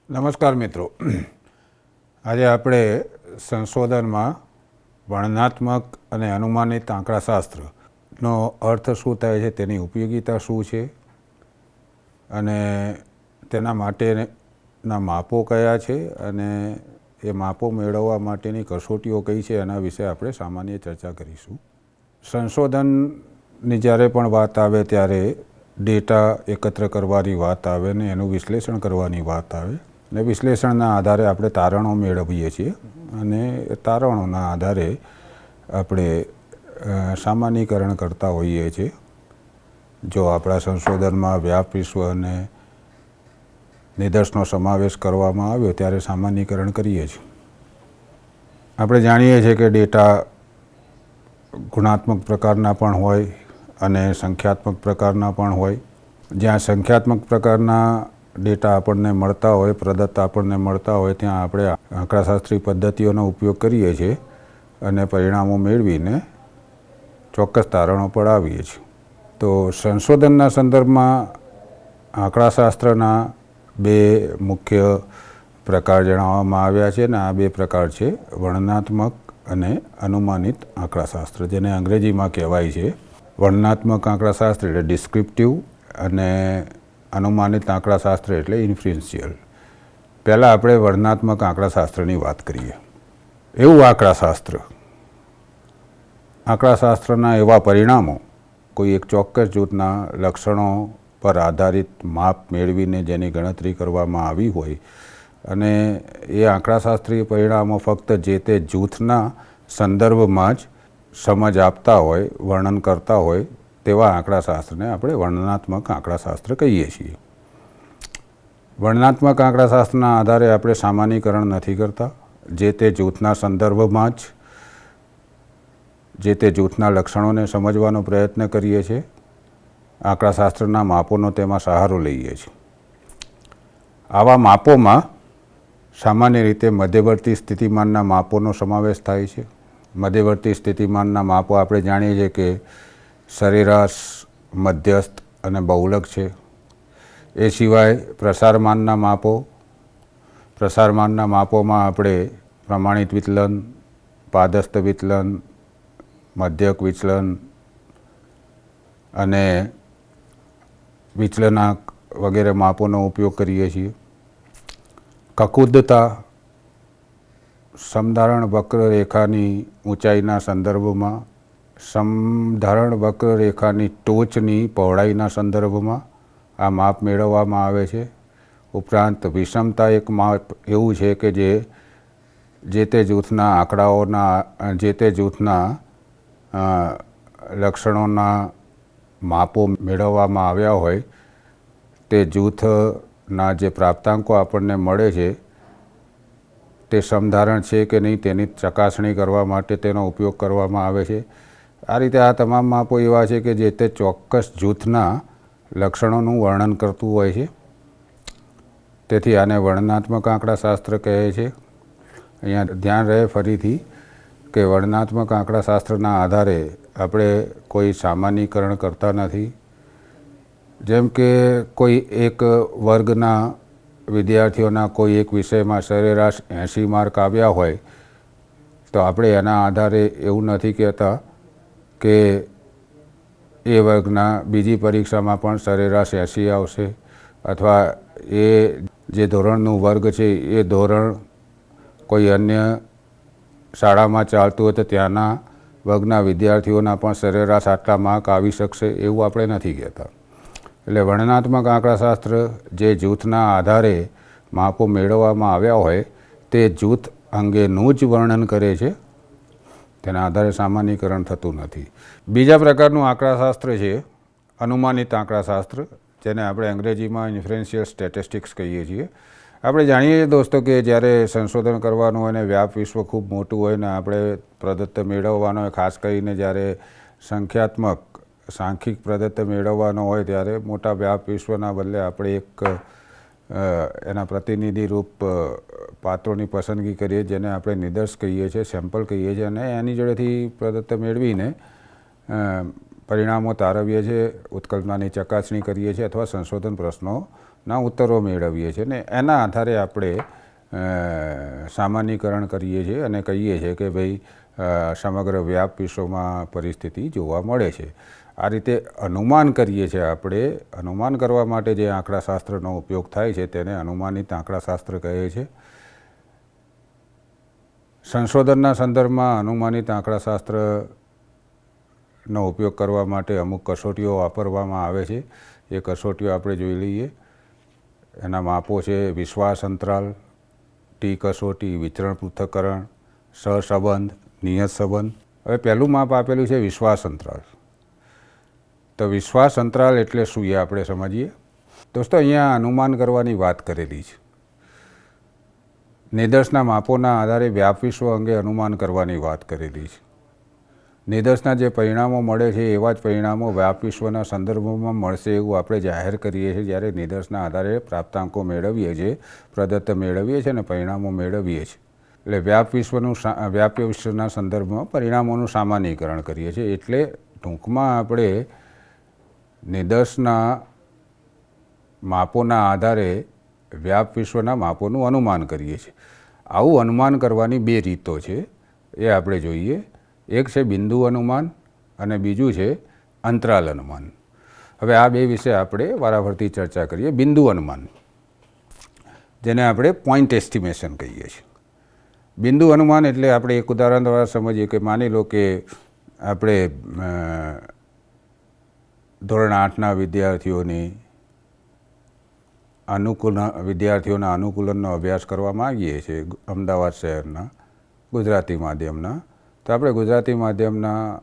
નમસ્કાર મિત્રો, આજે આપણે સંશોધનમાં વર્ણનાત્મક અને અનુમાનિત આંકડાશાસ્ત્રનો અર્થ શું થાય છે, તેની ઉપયોગિતા શું છે અને તેના માટેના માપો કયા છે અને એ માપો મેળવવા માટેની કસોટીઓ કઈ છે, એના વિશે આપણે સામાન્ય ચર્ચા કરીશું. સંશોધનની જ્યારે પણ વાત આવે ત્યારે ડેટા એકત્ર કરવાની વાત આવે ને એનું વિશ્લેષણ કરવાની વાત આવે ને વિશ્લેષણના આધારે આપણે તારણો મેળવીએ છીએ અને તારણોના આધારે આપણે સામાન્યીકરણ કરતા હોઈએ છીએ. જો આપણા સંશોધનમાં વ્યાપ વિશ્વ અને નિદર્શનો સમાવેશ કરવામાં આવ્યો ત્યારે સામાન્યીકરણ કરીએ છીએ. આપણે જાણીએ છીએ કે ડેટા ગુણાત્મક પ્રકારના પણ હોય અને સંખ્યાત્મક પ્રકારના પણ હોય. જ્યાં સંખ્યાત્મક પ્રકારના ડેટા આપણને મળતા હોય, પ્રદત્ત આપણને મળતા હોય, ત્યાં આપણે આંકડાશાસ્ત્રી પદ્ધતિઓનો ઉપયોગ કરીએ છીએ અને પરિણામો મેળવીને ચોક્કસ તારણો પર આવીએ છીએ. તો સંશોધનના સંદર્ભમાં આંકડાશાસ્ત્રના બે મુખ્ય પ્રકાર જણાવવામાં આવ્યા છે અને આ બે પ્રકાર છે વર્ણનાત્મક અને અનુમાનિત આંકડાશાસ્ત્ર, જેને અંગ્રેજીમાં કહેવાય છે વર્ણનાત્મક આંકડાશાસ્ત્ર એટલે ડિસ્ક્રિપ્ટિવ અને અનુમાનિત આંકડાશાસ્ત્ર એટલે ઇન્ફરન્શિયલ. પહેલાં આપણે વર્ણનાત્મક આંકડાશાસ્ત્રની વાત કરીએ. એવું આંકડાશાસ્ત્રના એવા પરિણામો કોઈ એક ચોક્કસ જૂથના લક્ષણો પર આધારિત માપ મેળવીને જેની ગણતરી કરવામાં આવી હોય અને એ આંકડાશાસ્ત્રીય પરિણામો ફક્ત જે તે જૂથના સંદર્ભમાં જ સમજ આપતા હોય, વર્ણન કરતા હોય તેવા આંકડાશાસ્ત્રને આપણે વર્ણનાત્મક આંકડાશાસ્ત્ર કહીએ છીએ. વર્ણનાત્મક આંકડાશાસ્ત્રના આધારે આપણે સામાન્યીકરણ નથી કરતા. જે તે જૂથના સંદર્ભમાં જ જે તે જૂથના લક્ષણોને સમજવાનો પ્રયત્ન કરીએ છીએ. આંકડાશાસ્ત્રના માપોનો તેમાં સહારો લઈએ છીએ. આવા માપોમાં સામાન્ય રીતે મધ્યવર્તી સ્થિતિમાનના માપોનો સમાવેશ થાય છે. મધ્યવર્તી સ્થિતિમાનના માપો આપણે જાણીએ છીએ કે સરેરાશ, મધ્યસ્થ અને બહુલક છે. એ સિવાય પ્રસારમાનના માપોમાં આપણે પ્રમાણિત વિચલન, પાદસ્થ વિચલન, મધ્યક વિચલન અને વિચલનાંક વગેરે માપોનો ઉપયોગ કરીએ છીએ. કકુદ્ધતા સમધારણ વક્રરેખાની ઊંચાઈના સંદર્ભમાં, સમધારણ વક્રરેખાની ટોચની પહોળાઈના સંદર્ભમાં આ માપ મેળવવામાં આવે છે. ઉપરાંત વિષમતા એક માપ એવું છે કે જે તે જૂથના આંકડાઓના, જે તે જૂથના લક્ષણોના માપો મેળવવામાં આવ્યા હોય તે જૂથના જે પ્રાપ્તાંકો આપણને મળે છે તે સમધારણ છે કે નહીં તેની ચકાસણી કરવા માટે તેનો ઉપયોગ કરવામાં આવે છે. આ રીતે આ તમામ માપો એવા છે કે જે તે ચોક્કસ જૂથના લક્ષણોનું વર્ણન કરતું હોય છે. તેથી આને વર્ણનાત્મક આંકડાશાસ્ત્ર કહે છે. અહીંયા ધ્યાન રહે ફરીથી કે વર્ણનાત્મક આંકડાશાસ્ત્રના આધારે આપણે કોઈ સામાન્યીકરણ કરતા નથી. જેમ કે કોઈ એક વર્ગના વિદ્યાર્થીઓના કોઈ એક વિષયમાં સરેરાશ 80 માર્ક આવ્યા હોય તો આપણે એના આધારે એવું નથી કહેતા કે એ વર્ગના બીજી પરીક્ષામાં પણ સરેરાશ 80 આવશે અથવા એ જે ધોરણનું વર્ગ છે એ ધોરણ કોઈ અન્ય શાળામાં ચાલતું હોય તો ત્યાંના વર્ગના વિદ્યાર્થીઓના પણ સરેરાશ આટલા માર્ક આવી શકશે એવું આપણે નથી કહેતા. એટલે વર્ણનાત્મક આંકડાશાસ્ત્ર જે જૂથના આધારે માપો મેળવવામાં આવ્યા હોય તે જૂથ અંગેનું જ વર્ણન કરે છે. તેના આધારે સામાન્યીકરણ થતું નથી. બીજા પ્રકારનું આંકડાશાસ્ત્ર છે અનુમાનિત આંકડાશાસ્ત્ર, જેને આપણે અંગ્રેજીમાં ઇન્ફરન્શિયલ સ્ટેટિસ્ટિક્સ કહીએ છીએ. આપણે જાણીએ છીએ દોસ્તો કે જ્યારે સંશોધન કરવાનું હોય ને વ્યાપ વિશ્વ ખૂબ મોટું હોય ને આપણે પ્રદત્ત મેળવવાનો હોય, ખાસ કરીને જ્યારે સાંખ્યિક પ્રદત્ત મેળવવાનો હોય ત્યારે મોટા વ્યાપ વિશ્વના બદલે આપણે એક એના પ્રતિનિધિ રૂપ પાત્રોની પસંદગી કરીએ જેને આપણે નિદર્શ કહીએ છીએ, સેમ્પલ કહીએ છીએ અને એની જોડેથી પ્રદત્ત મેળવીને પરિણામો તારવીએ છીએ, ઉત્કલ્પનાની ચકાસણી કરીએ છીએ અથવા સંશોધન પ્રશ્નો ના ઉત્તરો મેળવીએ છીએ ને એના આધારે આપણે સામાન્યકરણ કરીએ છીએ અને કહીએ છીએ કે ભાઈ સમગ્ર વ્યાપ વિશ્વમાં પરિસ્થિતિ જોવા મળે છે. આ રીતે અનુમાન કરીએ છીએ આપણે. અનુમાન કરવા માટે જે આંકડાશાસ્ત્રનો ઉપયોગ થાય છે તેને અનુમાનિત આંકડાશાસ્ત્ર કહે છે. સંશોધનના સંદર્ભમાં અનુમાનિત આંકડાશાસ્ત્રનો ઉપયોગ કરવા માટે અમુક કસોટીઓ વાપરવામાં આવે છે. એ કસોટીઓ આપણે જોઈ લઈએ. એના માપો છે વિશ્વાસ અંતરાલ, ટી કસોટી, વિચરણ પૃથ્થકરણ, સહસંબંધ, નિયત સંબંધ. હવે પહેલું માપ આપેલું છે વિશ્વાસ અંતરાલ. તો વિશ્વાસ અંતરાલ એટલે શું એ આપણે સમજીએ. દોસ્તો, અહીંયા અનુમાન કરવાની વાત કરેલી છે. નિદર્શના માપોના આધારે વ્યાપ વિશ્વ અંગે અનુમાન કરવાની વાત કરેલી છે. નિદર્શના જે પરિણામો મળે છે એવા જ પરિણામો વ્યાપ વિશ્વના સંદર્ભમાં મળશે એવું આપણે જાહેર કરીએ છીએ જ્યારે નિદર્શના આધારે પ્રાપ્તાંકો મેળવીએ છીએ, પ્રદત્ત મેળવીએ છીએ અને પરિણામો મેળવીએ છીએ. એટલે વ્યાપ વિશ્વના સંદર્ભમાં પરિણામોનું સામાન્યીકરણ કરીએ છીએ. એટલે ટૂંકમાં આપણે નિદર્શના માપોના આધારે વ્યાપ વિશ્વના માપોનું અનુમાન કરીએ છીએ. આવું અનુમાન કરવાની બે રીતો છે, એ આપણે જોઈએ. એક છે બિંદુ અનુમાન અને બીજું છે અંતરાલ અનુમાન. હવે આ બે વિશે આપણે વારાફરતી ચર્ચા કરીએ. બિંદુ અનુમાન, જેને આપણે પોઈન્ટ એસ્ટિમેશન કહીએ છીએ. બિંદુ અનુમાન એટલે આપણે એક ઉદાહરણ દ્વારા સમજીએ કે માની લો કે આપણે ધોરણ 8ના વિદ્યાર્થીઓના અનુકૂલનનો અભ્યાસ કરવા માગીએ છીએ અમદાવાદ શહેરના ગુજરાતી માધ્યમના. તો આપણે ગુજરાતી માધ્યમના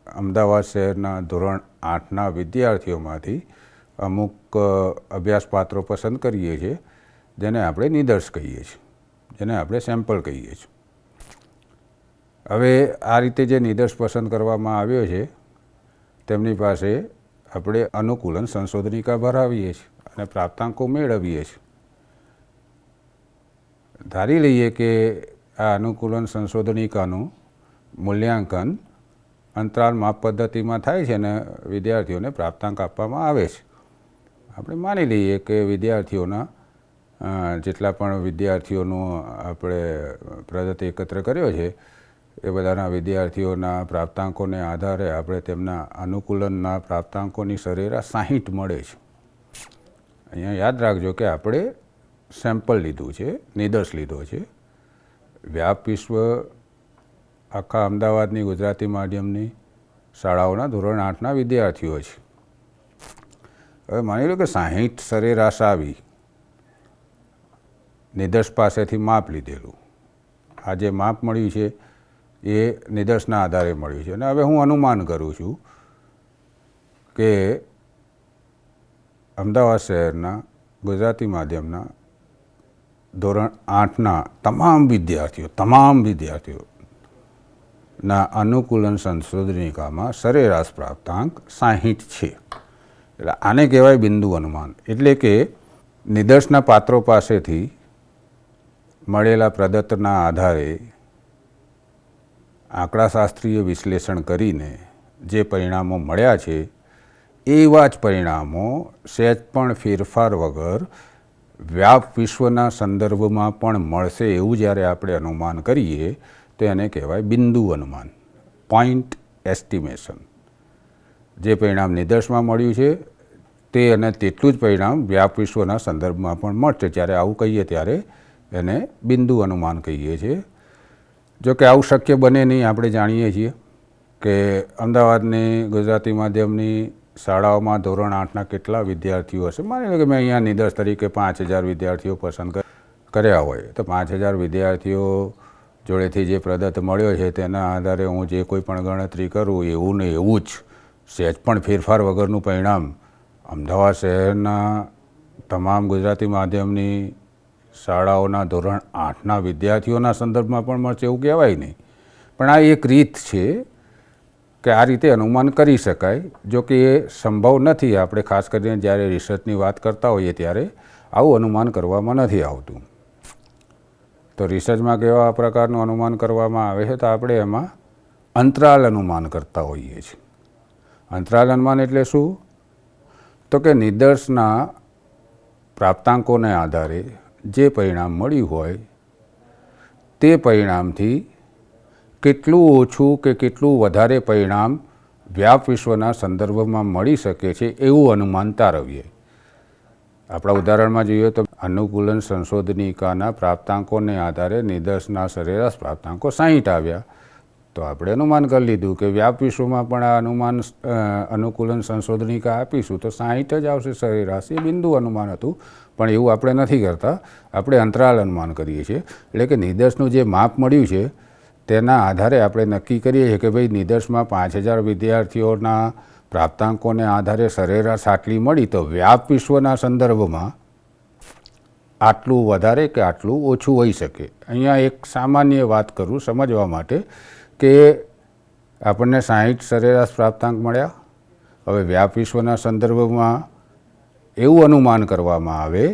અમદાવાદ શહેરના ધોરણ 8ના વિદ્યાર્થીઓમાંથી અમુક અભ્યાસપાત્રો પસંદ કરીએ છીએ જેને આપણે નિદર્શ કહીએ છીએ, જેને આપણે સેમ્પલ કહીએ છીએ. હવે આ રીતે જે નિદર્શ પસંદ કરવામાં આવ્યો છે તેમની પાસે આપણે અનુકૂલન સંશોધનિકા ભરાવીએ છીએ અને પ્રાપ્તાંકો મેળવીએ છીએ. ધારી લઈએ કે આ અનુકૂલન સંશોધનિકાનું મૂલ્યાંકન અંતરાલ માપ પદ્ધતિમાં થાય છે અને વિદ્યાર્થીઓને પ્રાપ્તાંક આપવામાં આવે છે. આપણે માની લઈએ કે વિદ્યાર્થીઓના જેટલા પણ વિદ્યાર્થીઓનું આપણે પ્રદત્ત એકત્ર કર્યો છે એ બધાના વિદ્યાર્થીઓના પ્રાપ્તાંકોને આધારે આપણે તેમના અનુકૂલનના પ્રાપ્તાંકોની સરેરાશ 60 મળે છે. અહીંયા યાદ રાખજો કે આપણે સેમ્પલ લીધું છે, નિદર્શ લીધો છે. વ્યાપ વિશ્વ આખા અમદાવાદની ગુજરાતી માધ્યમની શાળાઓના ધોરણ 8ના વિદ્યાર્થીઓ છે. હવે માની લો કે 60 સરેરાશ આવી, નિદર્શ પાસેથી માપ લીધેલું. આ જે માપ મળ્યું છે એ નિદર્શના આધારે મળ્યું છે અને હવે હું અનુમાન કરું છું કે અમદાવાદ શહેરના ગુજરાતી માધ્યમના ધોરણ 8ના તમામ વિદ્યાર્થીઓના અનુકૂલન સંશોધનિકામાં સરેરાશ પ્રાપ્તાંક 60 છે. એટલે આને કહેવાય બિંદુ અનુમાન. એટલે કે નિદર્શના પાત્રો પાસેથી મળેલા પ્રદત્તના આધારે આંકડાશાસ્ત્રીય વિશ્લેષણ કરીને જે પરિણામો મળ્યા છે એવા જ પરિણામો સહેજ પણ ફેરફાર વગર વ્યાપ વિશ્વના સંદર્ભમાં પણ મળશે એવું જ્યારે આપણે અનુમાન કરીએ તો એને કહેવાય બિંદુ અનુમાન, પોઈન્ટ એસ્ટિમેશન. જે પરિણામ નિદર્શમાં મળ્યું છે તે અને તેટલું જ પરિણામ વ્યાપ વિશ્વના સંદર્ભમાં પણ મળશે. જ્યારે આવું કહીએ ત્યારે એને બિંદુ અનુમાન કહીએ છીએ. જો કે આવું શક્ય બને નહીં. આપણે જાણીએ છીએ કે અમદાવાદની ગુજરાતી માધ્યમની શાળાઓમાં ધોરણ 8ના કેટલા વિદ્યાર્થીઓ હશે. માની લો કે મેં અહીંયા નિદર્શ તરીકે 5000 વિદ્યાર્થીઓ પસંદ કર્યા હોય તો 5000 વિદ્યાર્થીઓ જોડેથી જે પ્રદત્ત મળ્યો છે તેના આધારે હું જે કોઈ પણ ગણતરી કરું એવું ને એવું જ સહેજ પણ ફેરફાર વગરનું પરિણામ અમદાવાદ શહેરના તમામ ગુજરાતી માધ્યમની શાળાઓના ધોરણ 8ના વિદ્યાર્થીઓના સંદર્ભમાં પણ મળશે એવું કહેવાય નહીં. પણ આ એક રીત છે કે આ રીતે અનુમાન કરી શકાય. જો કે એ સંભવ નથી. આપણે ખાસ કરીને જ્યારે રિસર્ચની વાત કરતા હોઈએ ત્યારે આવું અનુમાન કરવામાં નથી આવતું. તો રિસર્ચમાં કેવા પ્રકારનું અનુમાન કરવામાં આવે છે તો આપણે એમાં અંતરાલ અનુમાન કરતા હોઈએ છીએ. અંતરાલ અનુમાન એટલે શું? તો કે નિદર્શના પ્રાપ્તાંકોને આધારે જે પરિણામ મળ્યું હોય તે પરિણામથી કેટલું ઓછું કે કેટલું વધારે પરિણામ વ્યાપ વિશ્વના સંદર્ભમાં મળી શકે છે એવું અનુમાન તારવીએ. આપણા ઉદાહરણમાં જોઈએ તો અનુકૂલન સંશોધનિકાના પ્રાપ્તાંકોને આધારે નિદર્શના સરેરાશ પ્રાપ્તાંકો 60 આવ્યા, તો આપણે અનુમાન કરી લીધું કે વ્યાપ વિશ્વમાં પણ આ અનુકૂલન સંશોધનિકા આપીશું તો 60 જ આવશે સરેરાશ. એ બિંદુ અનુમાન હતું, પણ એવું આપણે નથી કરતા, આપણે અંતરાલ અનુમાન કરીએ છીએ. એટલે કે નિદર્શનું જે માપ મળ્યું છે તેના આધારે આપણે નક્કી કરીએ છીએ કે ભાઈ નિદર્શમાં 5000 વિદ્યાર્થીઓના પ્રાપ્તાંકોને આધારે સરેરાશ આટલી મળી, તો વ્યાપ વિશ્વના સંદર્ભમાં આટલું વધારે કે આટલું ઓછું હોઈ શકે. અહીંયા એક સામાન્ય વાત કરું સમજવા માટે કે આપણને 60 સરેરાશ પ્રાપ્તાંક મળ્યા. હવે વ્યાપ વિશ્વના સંદર્ભમાં એવું અનુમાન કરવામાં આવે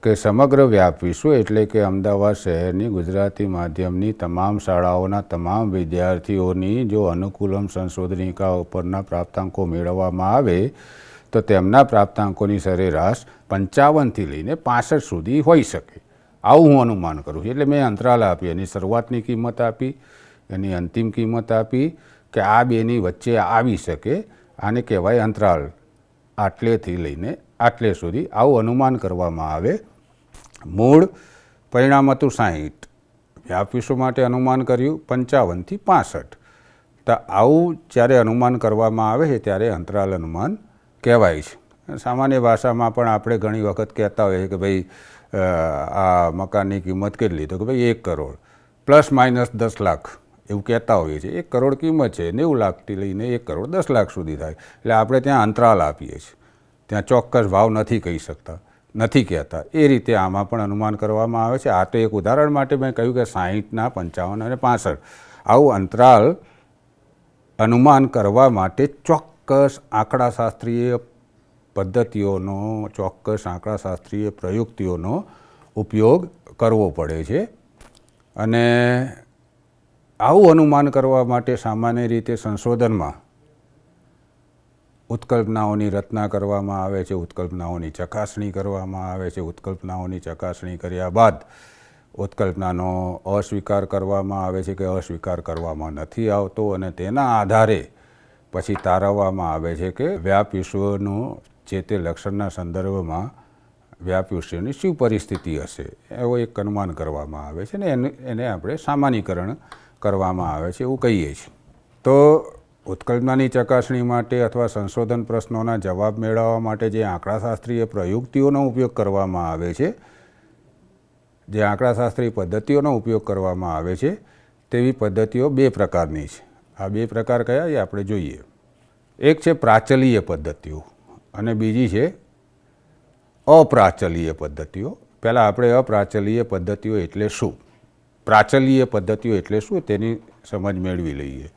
કે સમગ્ર વ્યાપ વિશ્વ એટલે કે અમદાવાદ શહેરની ગુજરાતી માધ્યમની તમામ શાળાઓના તમામ વિદ્યાર્થીઓની જો અનુકૂલમ સંશોધનિકા ઉપરના પ્રાપ્તાંકો મેળવવામાં આવે તો તેમના પ્રાપ્તાંકોની સરેરાશ 55થી લઈને 65 સુધી હોઈ શકે. આવું હું અનુમાન કરું છું. એટલે મેં અંતરાલ આપી, એની શરૂઆતની કિંમત આપી, એની અંતિમ કિંમત આપી કે આ બેની વચ્ચે આવી શકે. આને કહેવાય અંતરાલ. આટલેથી લઈને આટલે સુધી આવું અનુમાન કરવામાં આવે. મૂળ પરિણામ હતું 60, વ્યાપ વિશ્વ માટે અનુમાન કર્યું 55થી 65. તો આવું જ્યારે અનુમાન કરવામાં આવે છે ત્યારે અંતરાલ અનુમાન કહેવાય છે. સામાન્ય ભાષામાં પણ આપણે ઘણી વખત કહેતા હોઈએ કે ભાઈ આ મકાનની કિંમત કેટલી, તો કે ભાઈ 1 કરોડ પ્લસ માઇનસ 10 લાખ એવું કહેતા હોઈએ છીએ. 1 કરોડ કિંમત છે, 90 લાખથી લઈને 1 કરોડ 10 લાખ સુધી થાય. એટલે આપણે ત્યાં અંતરાલ આપીએ છીએ, ત્યાં ચોક્કસ ભાવ નથી કહી શકતા, નથી કહેતા. એ રીતે આમાં પણ અનુમાન કરવામાં આવે છે. આ તો એક ઉદાહરણ માટે મેં કહ્યું કે 60ના 55 અને 65 આવું અંતરાલ અનુમાન કરવા માટે ચોક્કસ આંકડાશાસ્ત્રીય પદ્ધતિઓનો, ચોક્કસ આંકડાશાસ્ત્રીય પ્રયુક્તિઓનો ઉપયોગ કરવો પડે છે. અને આવું અનુમાન કરવા માટે સામાન્ય રીતે સંશોધનમાં ઉત્કલ્પનાઓની રચના કરવામાં આવે છે, ઉત્કલ્પનાઓની ચકાસણી કરવામાં આવે છે. ઉત્કલ્પનાઓની ચકાસણી કર્યા બાદ ઉત્કલ્પનાનો અસ્વીકાર કરવામાં આવે છે કે અસ્વીકાર કરવામાં નથી આવતો, અને તેના આધારે પછી તારવવામાં આવે છે કે વ્યાપ વિશ્વનું જે તે લક્ષણના સંદર્ભમાં વ્યાપ વિશ્વની શું પરિસ્થિતિ હશે, એવો એક અનુમાન કરવામાં આવે છે ને એને આપણે સામાન્યીકરણ કરવામાં આવે છે એવું કહીએ છીએ. તો ઉત્કલ્પનાની ચકાસણી માટે અથવા સંશોધન પ્રશ્નોના જવાબ મેળવવા માટે જે આંકડાશાસ્ત્રીય પ્રયુક્તિઓનો ઉપયોગ કરવામાં આવે છે, જે આંકડાશાસ્ત્રીય પદ્ધતિઓનો ઉપયોગ કરવામાં આવે છે, તેવી પદ્ધતિઓ 2 પ્રકારની છે. આ 2 પ્રકાર કયા એ આપણે જોઈએ. એક છે પ્રાચલીય પદ્ધતિઓ અને બીજી છે અપ્રાચલીય પદ્ધતિઓ. પહેલાં આપણે અપ્રાચલીય પદ્ધતિઓ એટલે શું, પ્રાચલીય પદ્ધતિઓ એટલે શું તેની સમજ મેળવી લઈએ.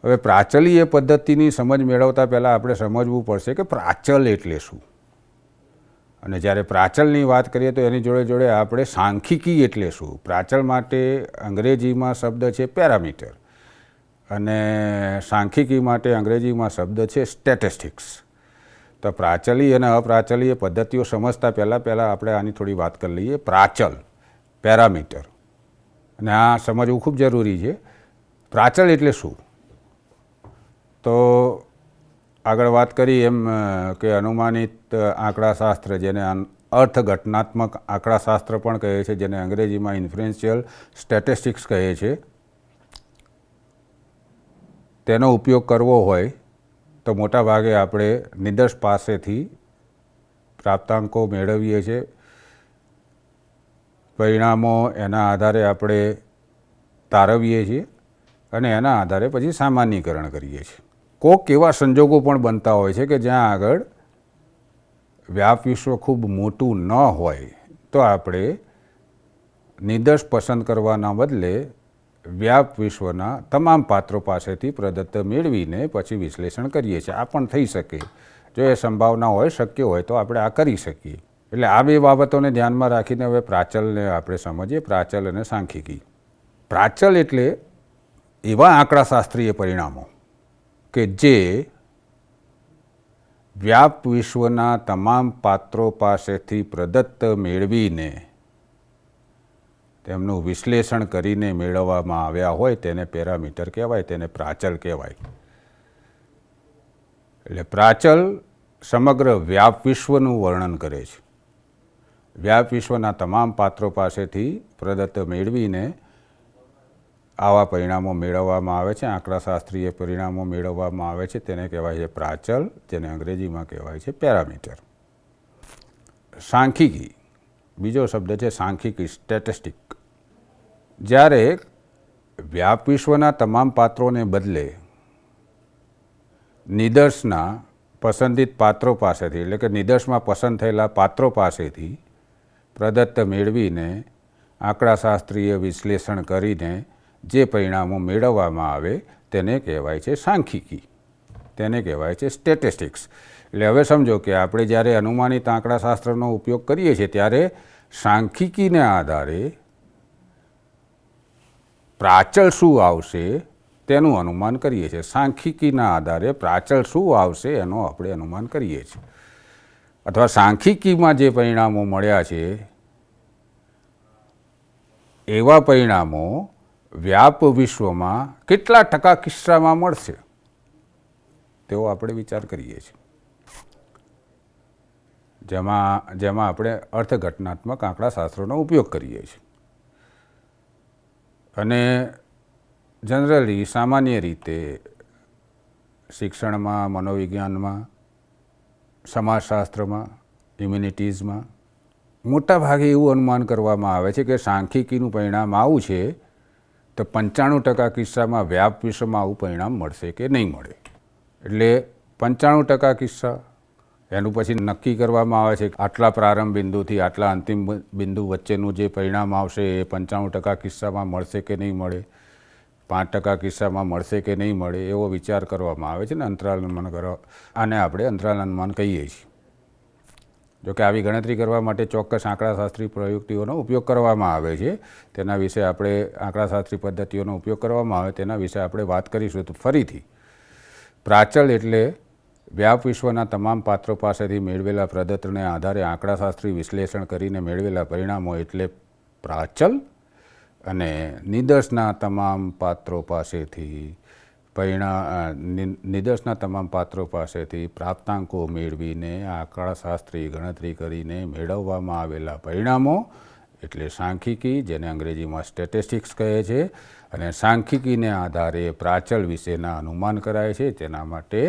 હવે પ્રાચલીય પદ્ધતિની સમજ મેળવતા પહેલાં આપણે સમજવું પડશે કે પ્રાચલ એટલે શું. અને જ્યારે પ્રાચલની વાત કરીએ તો એની જોડે જોડે આપણે સાંખ્યિકી એટલે શું. પ્રાચલ માટે અંગ્રેજીમાં શબ્દ છે પેરામીટર અને સાંખ્યિકી માટે અંગ્રેજીમાં શબ્દ છે સ્ટેટિસ્ટિક્સ. તો પ્રાચલી અને અપ્રાચલીય પદ્ધતિઓ સમજતા પહેલાં આપણે આની થોડી વાત કરી લઈએ. પ્રાચલ, પેરામીટર, અને આ સમજવું ખૂબ જરૂરી છે. પ્રાચલ એટલે શું? તો આગળ વાત કરી એમ કે અનુમાનિત આંકડાશાસ્ત્ર, જેને અર્થઘટનાત્મક આંકડાશાસ્ત્ર પણ કહે છે, જેને અંગ્રેજીમાં ઇન્ફરન્શિયલ સ્ટેટિસ્ટિક્સ કહે છે, તેનો ઉપયોગ કરવો હોય તો મોટા ભાગે આપણે નિદર્શ પાસેથી પ્રાપ્તાંકો મેળવીએ છીએ. પરિણામો એના આધારે આપણે તારવીએ છીએ અને એના આધારે પછી સામાન્યીકરણ કરીએ છીએ. કોઈક એવા સંજોગો પણ બનતા હોય છે કે જ્યાં આગળ વ્યાપ વિશ્વ ખૂબ મોટું ન હોય તો આપણે નિદર્શ પસંદ કરવાના બદલે વ્યાપ વિશ્વના તમામ પાત્રો પાસેથી પ્રદત્ત મેળવીને પછી વિશ્લેષણ કરીએ છીએ. આ પણ થઈ શકે. જો એ સંભાવના હોય, શક્ય હોય તો આપણે આ કરી શકીએ. એટલે આ 2 બાબતોને ધ્યાનમાં રાખીને હવે પ્રાચલને આપણે સમજીએ. પ્રાચલ અને સાંખ્યિકી. પ્રાચલ એટલે એવા આંકડાશાસ્ત્રીય પરિણામો કે જે વ્યાપ વિશ્વના તમામ પાત્રો પાસેથી પ્રદત્ત મેળવીને તેમનું વિશ્લેષણ કરીને મેળવવામાં આવ્યા હોય તેને પેરામીટર કહેવાય, તેને પ્રાચલ કહેવાય. એટલે પ્રાચલ સમગ્ર વ્યાપ વિશ્વનું વર્ણન કરે છે. વ્યાપ વિશ્વના તમામ પાત્રો પાસેથી પ્રદત્ત મેળવીને આવા પરિણામો મેળવવામાં આવે છે, આંકડાશાસ્ત્રીય પરિણામો મેળવવામાં આવે છે, તેને કહેવાય છે પ્રાચલ, જેને અંગ્રેજીમાં કહેવાય છે પેરામીટર. સાંખ્યિકી, બીજો શબ્દ છે સાંખ્યિકી, સ્ટેટિસ્ટિક. જ્યારે વ્યાપ વિશ્વના તમામ પાત્રોને બદલે નિદર્શના પસંદિત પાત્રો પાસેથી, એટલે કે નિદર્શમાં પસંદ થયેલા પાત્રો પાસેથી પ્રદત્ત મેળવીને આંકડાશાસ્ત્રીય વિશ્લેષણ કરીને જે પરિણામો મેળવવામાં આવે તેને કહેવાય છે સાંખ્યિકી, તેને કહેવાય છે સ્ટેટિસ્ટિક્સ. એટલે હવે સમજો કે આપણે જ્યારે અનુમાનિત આંકડાશાસ્ત્રનો ઉપયોગ કરીએ છીએ ત્યારે સાંખ્યિકીને આધારે પ્રાચલ શું આવશે તેનું અનુમાન કરીએ છીએ. સાંખ્યિકીના આધારે પ્રાચલ શું આવશે એનું આપણે અનુમાન કરીએ છીએ. અથવા સાંખ્યિકીમાં જે પરિણામો મળ્યા છે એવા પરિણામો વ્યાપ વિશ્વમાં કેટલા ટકા કિસ્સામાં મળશે તેવો આપણે વિચાર કરીએ છીએ. જેમાં આપણે અર્થઘટનાત્મક આંકડાશાસ્ત્રનો ઉપયોગ કરીએ છીએ. અને જનરલી સામાન્ય રીતે શિક્ષણમાં, મનોવિજ્ઞાનમાં, સમાજશાસ્ત્રમાં, હ્યુમેનિટીઝમાં મોટા ભાગે એવું અનુમાન કરવામાં આવે છે કે સાંખ્યિકીનું પરિણામ આવું છે તો 95% કિસ્સામાં વ્યાપ વિશ્વમાં આવું પરિણામ મળશે કે નહીં મળે. એટલે 95% કિસ્સા એનું પછી નક્કી કરવામાં આવે છે કે આટલા પ્રારંભ બિંદુથી આટલા અંતિમ બિંદુ વચ્ચેનું જે પરિણામ આવશે એ 95% કિસ્સામાં મળશે કે નહીં મળે, 5% કિસ્સામાં મળશે કે નહીં મળે એવો વિચાર કરવામાં આવે છે ને અંતરાલ અનુમાન કરવા. આને આપણે અંતરાલ અનુમાન કહીએ છીએ. જોકે આવી ગણતરી કરવા માટે ચોક્કસ આંકડાશાસ્ત્રી પ્રયુક્તિઓનો ઉપયોગ કરવામાં આવે છે. તેના વિશે આપણે આંકડાશાસ્ત્રી પદ્ધતિઓનો ઉપયોગ કરવામાં આવે તેના વિશે આપણે વાત કરીશું. તો ફરીથી પ્રાચલ એટલે વ્યાપ વિશ્વના તમામ પાત્રો પાસેથી મેળવેલા પ્રદત્તને આધારે આંકડાશાસ્ત્રી વિશ્લેષણ કરીને મેળવેલા પરિણામો એટલે પ્રાચલ. અને નિદર્શના તમામ પાત્રો પાસેથી નિદર્શના તમામ પાત્રો પાસેથી પ્રાપ્તાંકો મેળવીને આંકડાશાસ્ત્રી ગણતરી કરીને મેળવવામાં આવેલા પરિણામો એટલે સાંખ્યિકી, જેને અંગ્રેજીમાં સ્ટેટિસ્ટિક્સ કહે છે. અને સાંખ્યિકીને આધારે પ્રાચલ વિશેના અનુમાન કરાય છે. તેના માટે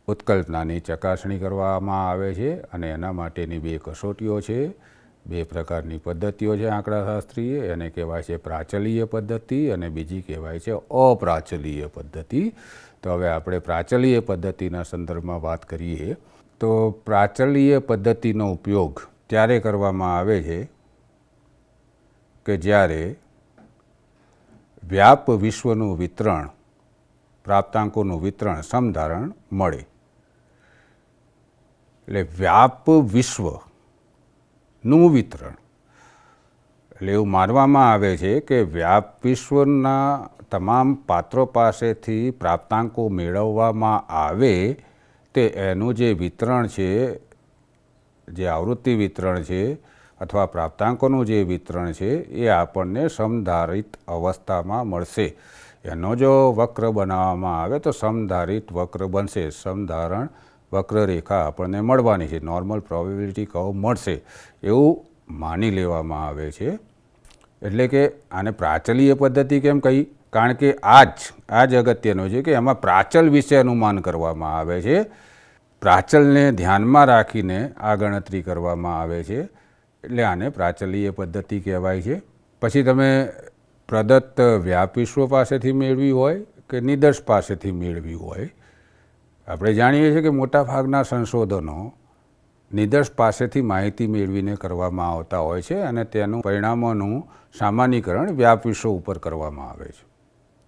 ઉત્કલ્પનાની ચકાસણી કરવામાં આવે છે અને એના માટેની 2 કસોટીઓ છે, 2 પ્રકારની પદ્ધતિઓ છે આંકડાશાસ્ત્રીય. એને કહેવાય છે પ્રાચલીય પદ્ધતિ અને બીજી કહેવાય છે અપ્રાચલીય પદ્ધતિ. તો હવે આપણે પ્રાચલીય પદ્ધતિના સંદર્ભમાં વાત કરીએ તો પ્રાચલીય પદ્ધતિનો ઉપયોગ ત્યારે કરવામાં આવે છે કે જ્યારે વ્યાપ વિશ્વનું વિતરણ, પ્રાપ્તાંકોનું વિતરણ સમધારણ મળે. એટલે વ્યાપ વિશ્વનું વિતરણ, એટલે એવું માનવામાં આવે છે કે વ્યાપ વિશ્વના તમામ પાત્રો પાસેથી પ્રાપ્તાંકો મેળવવામાં આવે તે એનું જે વિતરણ છે, જે આવૃત્તિ વિતરણ છે અથવા પ્રાપ્તાંકોનું જે વિતરણ છે એ આપણને સમધારિત અવસ્થામાં મળશે. એનો જો વક્ર બનાવવામાં આવે તો સમધારિત વક્ર બનશે. સમધારણ વક્રરેખા આપણને મળવાની છે, નોર્મલ પ્રોબેબિલિટી કર્વ મળશે એવું માની લેવામાં આવે છે. એટલે કે આને પ્રાચલીય પદ્ધતિ કેમ કહી? કારણ કે આ જ અગત્યનું છે કે એમાં પ્રાચલ વિશે અનુમાન કરવામાં આવે છે. પ્રાચલને ધ્યાનમાં રાખીને આ ગણતરી કરવામાં આવે છે. એટલે આને પ્રાચલીય પદ્ધતિ કહેવાય છે. પછી તમે પ્રદત્ત વ્યાપ વિશ્વ પાસેથી મેળવી હોય કે નિદર્શ પાસેથી મેળવી હોય, આપણે જાણીએ છીએ કે મોટાભાગના સંશોધનો નિદર્શ પાસેથી માહિતી મેળવીને કરવામાં આવતા હોય છે અને તેનું પરિણામોનું સામાન્યીકરણ વ્યાપ વિશ્વ ઉપર કરવામાં આવે છે.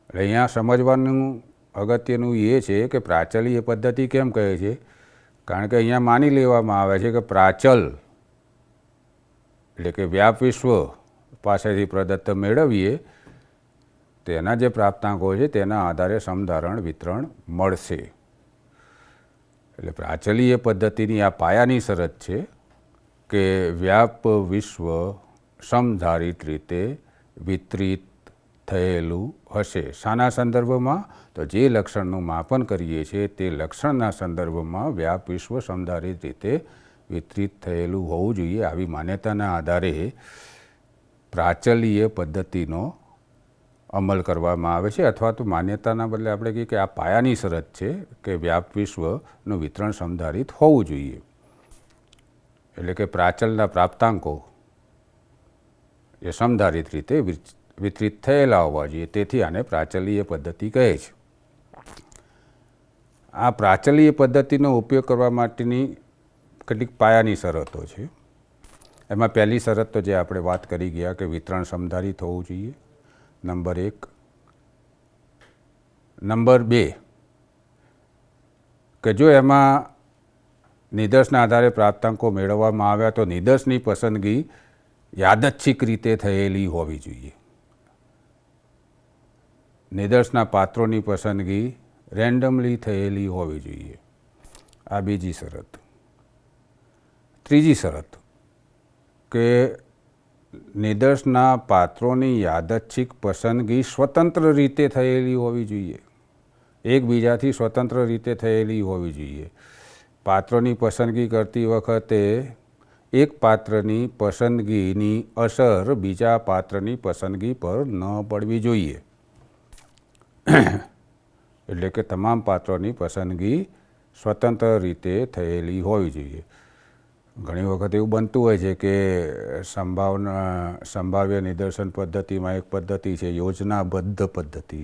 એટલે અહીંયા સમજવાનું અગત્યનું એ છે કે પ્રાચલીય પદ્ધતિ કેમ કહે છે? કારણ કે અહીંયા માની લેવામાં આવે છે કે પ્રાચલ એટલે કે વ્યાપ વિશ્વ પાસેથી પ્રદત્ત મેળવીએ તેના જે પ્રાપ્તાંકો છે તેના આધારે સમધારણ વિતરણ મળશે. એટલે પ્રાચલીય પદ્ધતિની આ પાયાની શરત છે કે વ્યાપ વિશ્વ સમધારિત રીતે વિતરિત થયેલું હશે. શાના સંદર્ભમાં? તો જે લક્ષણનું માપન કરીએ છીએ તે લક્ષણના સંદર્ભમાં વ્યાપ વિશ્વ સમધારિત રીતે વિતરિત થયેલું હોવું જોઈએ. આવી માન્યતાના આધારે પ્રાચલીય પદ્ધતિનો અમલ કરવામાં આવે છે, અથવા તો માન્યતાના બદલે આપણે કહીએ કે આ પાયાની શરત છે કે વ્યાપ વિશ્વનું વિતરણ સમધારિત હોવું જોઈએ. એટલે કે પ્રાચલના પ્રાપ્તાંકો એ સમધારિત રીતે વિતરિત થયેલા હોવા જોઈએ. તેથી આને પ્રાચલીય પદ્ધતિ કહે છે. આ પ્રાચલીય પદ્ધતિનો ઉપયોગ કરવા માટેની કેટલીક પાયાની શરતો છે. એમાં પહેલી શરત તો જે આપણે વાત કરી ગયા કે વિતરણ સમધારિત હોવું જોઈએ, નંબર 1. નંબર 2 કે જો એમાં નિદર્શના આધારે પ્રાપ્તાંકો મેળવવામાં આવ્યા તો નિદર્શની પસંદગી યાદચ્છિક રીતે થયેલી હોવી જોઈએ. નિદર્શના પાત્રોની પસંદગી રેન્ડમલી થયેલી હોવી જોઈએ. આ બીજી શરત. ત્રીજી શરત કે નિદર્શના પાત્રોની યાદચ્છિક પસંદગી સ્વતંત્ર રીતે થયેલી હોવી જોઈએ. એકબીજાથી સ્વતંત્ર રીતે થયેલી હોવી જોઈએ. પાત્રોની પસંદગી કરતી વખતે એક પાત્રની પસંદગીની અસર બીજા પાત્રની પસંદગી પર ન પડવી જોઈએ. એટલે કે તમામ પાત્રોની પસંદગી સ્વતંત્ર રીતે થયેલી હોવી જોઈએ. ઘણી વખત એવું બનતું હોય છે કે સંભાવ્ય નિદર્શન પદ્ધતિમાં એક પદ્ધતિ છે યોજનાબદ્ધ પદ્ધતિ,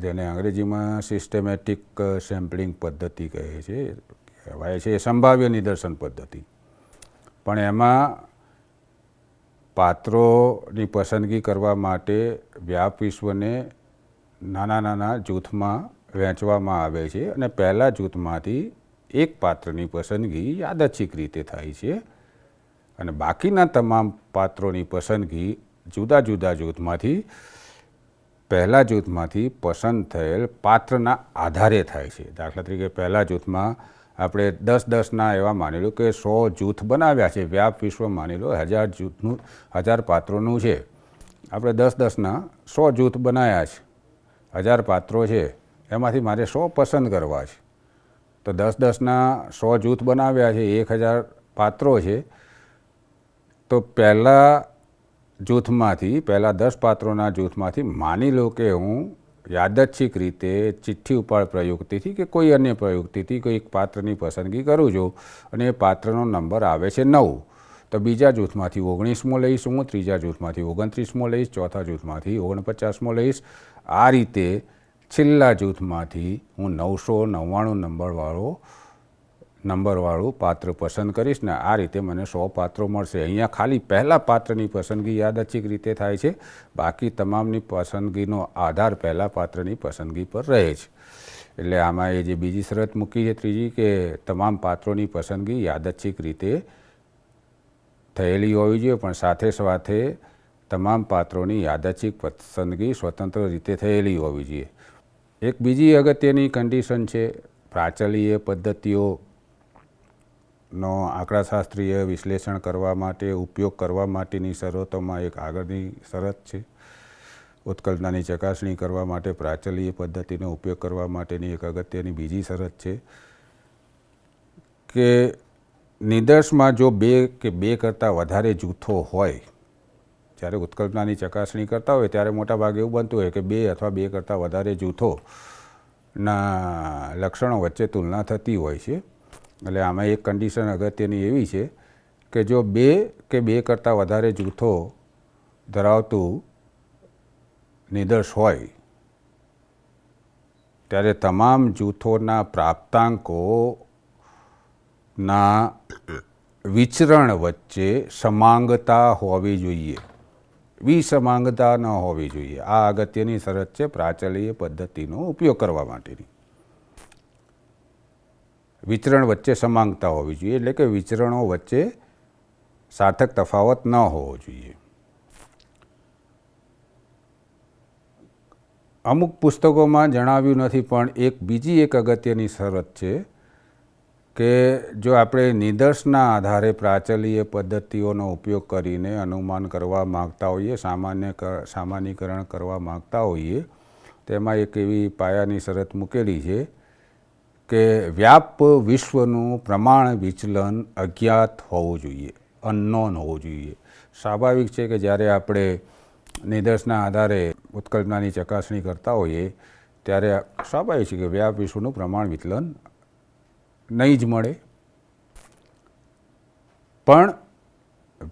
જેને અંગ્રેજીમાં સિસ્ટેમેટિક સેમ્પલિંગ પદ્ધતિ કહે છે, કહેવાય છે સંભાવ્ય નિદર્શન પદ્ધતિ. પણ એમાં પાત્રોની પસંદગી કરવા માટે વ્યાપ વિશ્વને નાના નાના જૂથમાં વહેંચવામાં આવે છે અને પહેલા જૂથમાંથી એક પાત્રની પસંદગી યાદચ્છિક રીતે થાય છે અને બાકીના તમામ પાત્રોની પસંદગી જુદા જુદા જૂથમાંથી પહેલા જૂથમાંથી પસંદ થયેલ પાત્રના આધારે થાય છે. દાખલા તરીકે પહેલા જૂથમાં આપણે 10-10ના એવા માની લો કે 100 જૂથ બનાવ્યા છે. વ્યાપ વિશ્વ માની લો 1000 જૂથનું 1000 પાત્રોનું છે. આપણે 10-10ના 100 જૂથ બનાવ્યા છે. 1000 પાત્રો છે, એમાંથી મારે 100 પસંદ કરવા છે. તો 10-10ના 100 જૂથ બનાવ્યા છે, 1000 પાત્રો છે. તો પહેલા જૂથમાંથી, પહેલા 10 પાત્રોના જૂથમાંથી માની લો કે હું યાદચ્છિક રીતે ચિઠ્ઠી ઉપાડ પ્રયુક્તિથી કે કોઈ અન્ય પ્રયુક્તિથી કોઈ એક પાત્રની પસંદગી કરું છું અને એ પાત્રનો નંબર આવે છે 9. તો બીજા જૂથમાંથી 19મો લઈશ હું, ત્રીજા જૂથમાંથી 29મો લઈશ, ચોથા જૂથમાંથી 49મો લઈશ. આ રીતે છેલ્લા જૂથમાંથી હું 999 નંબરવાળું પાત્ર પસંદ કરીશ ને આ રીતે મને 100 પાત્રો મળશે. અહીંયા ખાલી પહેલા પાત્રની પસંદગી યાદચ્છિક રીતે થાય છે, બાકી તમામની પસંદગીનો આધાર પહેલા પાત્રની પસંદગી પર રહે છે. એટલે આમાં એ જે બીજી શરત મૂકી છે ત્રીજી કે તમામ પાત્રોની પસંદગી યાદચ્છિક રીતે થયેલી હોવી જોઈએ, પણ સાથે સાથે તમામ પાત્રોની યાદચ્છિક પસંદગી સ્વતંત્ર રીતે થયેલી હોવી જોઈએ. એક બીજી અગત્યની કન્ડિશન છે પ્રાચલીય પદ્ધતિઓનો આંકડાશાસ્ત્રીય વિશ્લેષણ કરવા માટે ઉપયોગ કરવા માટેની શરતોમાં એક આગળની શરત છે. ઉત્કલ્પનાની ચકાસણી કરવા માટે પ્રાચલીય પદ્ધતિનો ઉપયોગ કરવા માટેની એક અગત્યની બીજી શરત છે કે નિદર્શમાં જો 2 કે 2 કરતાં વધારે જૂથો હોય, જ્યારે ઉત્કલ્પનાની ચકાસણી કરતા હોય ત્યારે મોટાભાગે એવું બનતું હોય કે 2 અથવા 2 કરતાં વધારે જૂથોના લક્ષણો વચ્ચે તુલના થતી હોય છે. એટલે આમાં એક કન્ડિશન અગત્યની એવી છે કે જો 2 કે 2 કરતાં વધારે જૂથો ધરાવતું નિદર્શ હોય ત્યારે તમામ જૂથોના પ્રાપ્તાંકોના વિચરણ વચ્ચે સમાંગતા હોવી જોઈએ, વિસમાંગતા ન હોવી જોઈએ. આ અગત્યની શરત છે પ્રાચલીય પદ્ધતિનો ઉપયોગ કરવા માટેની. વિચરણ વચ્ચે સમાંગતા હોવી જોઈએ, એટલે કે વિચરણો વચ્ચે સાર્થક તફાવત ન હોવો જોઈએ. અમુક પુસ્તકોમાં જણાવ્યું નથી, પણ બીજી એક અગત્યની શરત છે કે જો આપણે નિદર્શના આધારે પ્રાચલીય પદ્ધતિઓનો ઉપયોગ કરીને અનુમાન કરવા માગતા હોઈએ, સામાન્યકરણ કરવા માગતા હોઈએ, તેમાં એક એવી પાયાની શરત મૂકેલી છે કે વ્યાપ વિશ્વનું પ્રમાણ વિચલન અજ્ઞાત હોવું જોઈએ, અનનોન હોવું જોઈએ. સ્વાભાવિક છે કે જ્યારે આપણે નિદર્શના આધારે ઉત્કલ્પનાની ચકાસણી કરતા હોઈએ ત્યારે સ્વાભાવિક છે કે વ્યાપ વિશ્વનું પ્રમાણ વિચલન નહીં જ મળે. પણ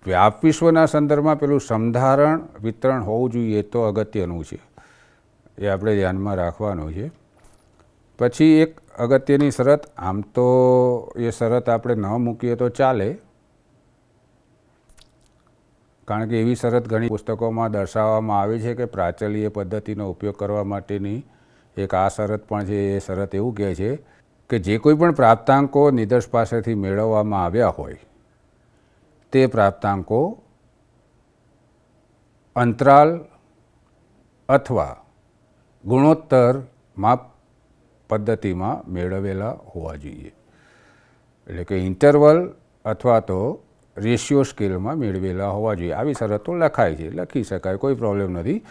વ્યાપ વિશ્વના સંદર્ભમાં પેલું સમધારણ વિતરણ હોવું જોઈએ તો અગત્યનું છે, એ આપણે ધ્યાનમાં રાખવાનું છે. પછી એક અગત્યની શરત, આમ તો એ શરત આપણે ન મૂકીએ તો ચાલે, કારણ કે એવી શરત ઘણી પુસ્તકોમાં દર્શાવવામાં આવી છે કે પ્રાચલીય પદ્ધતિનો ઉપયોગ કરવા માટેની એક આ શરત પણ છે. એ શરત એવું કહે છે કે જે કોઈ પણ પ્રાપ્તાંકો નિદર્શ પાસેથી મેળવવામાં આવ્યા હોય તે પ્રાપ્તાંકો અંતરાલ અથવા ગુણોત્તર માપ પદ્ધતિમાં મેળવેલા હોવા જોઈએ. એટલે કે ઇન્ટરવલ અથવા તો રેશિયો સ્કેલમાં મેળવેલા હોવા જોઈએ. આવી શરતો લખાય છે, લખી શકાય, કોઈ પ્રોબ્લેમ નથી.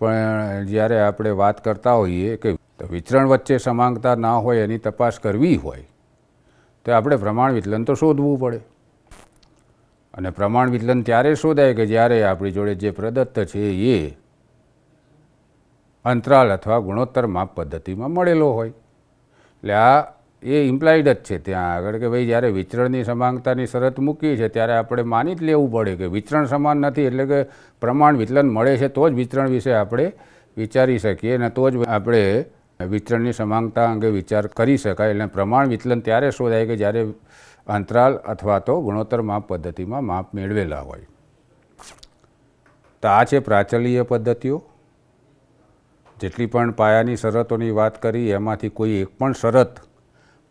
પણ જ્યારે આપણે વાત કરતા હોઈએ કે વિચરણ વચ્ચે સમાનતા ના હોય એની તપાસ કરવી હોય તો આપણે પ્રમાણ વિચલન તો શોધવું પડે. અને પ્રમાણ વિચલન ત્યારે શોધાય કે જ્યારે આપણી જોડે જે પ્રદત્ત છે એ અંતરાલ અથવા ગુણોત્તર માપ પદ્ધતિમાં મળેલો હોય. એટલે આ એ ઇમ્પ્લાઇડ જ છે ત્યાં આગળ કે ભાઈ જ્યારે વિચરણની સમાનતાની શરત મૂકી છે ત્યારે આપણે માની જ લેવું પડે કે વિચરણ સમાન નથી, એટલે કે પ્રમાણ વિચલન મળે છે તો જ વિચરણ વિશે આપણે વિચારી શકીએ અને તો જ આપણે વિચરણની સમાનતા અંગે વિચાર કરી શકાય. એટલે પ્રમાણ વિચલન ત્યારે શોધાય કે જ્યારે અંતરાલ અથવા તો ગુણોત્તર માપ પદ્ધતિમાં માપ મેળવેલા હોય. તો આ છે પ્રાચલીય પદ્ધતિઓ. જેટલી પણ પાયાની શરતોની વાત કરી એમાંથી કોઈ એક પણ શરત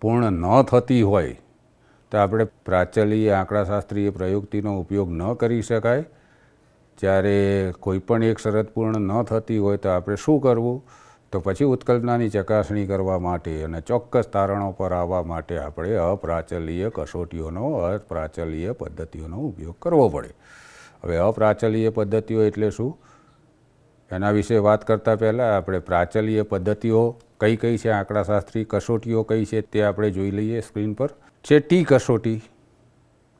પૂર્ણ ન થતી હોય તો આપણે પ્રાચલીય આંકડાશાસ્ત્રીય પ્રયુક્તિનો ઉપયોગ ન કરી શકાય. જ્યારે કોઈ પણ એક શરત પૂર્ણ ન થતી હોય તો આપણે શું કરવું? તો પછી ઉત્કલ્પનાની ચકાસણી કરવા માટે અને ચોક્કસ તારણો પર આવવા માટે આપણે અપ્રાચલીય કસોટીઓનો, અપ્રાચલીય પદ્ધતિઓનો ઉપયોગ કરવો પડે. હવે અપ્રાચલીય પદ્ધતિઓ એટલે શું એના વિશે વાત કરતાં પહેલાં આપણે પ્રાચલીય પદ્ધતિઓ કઈ કઈ છે, આંકડાશાસ્ત્રી કસોટીઓ કઈ છે તે આપણે જોઈ લઈએ. સ્ક્રીન પર છે ટી કસોટી,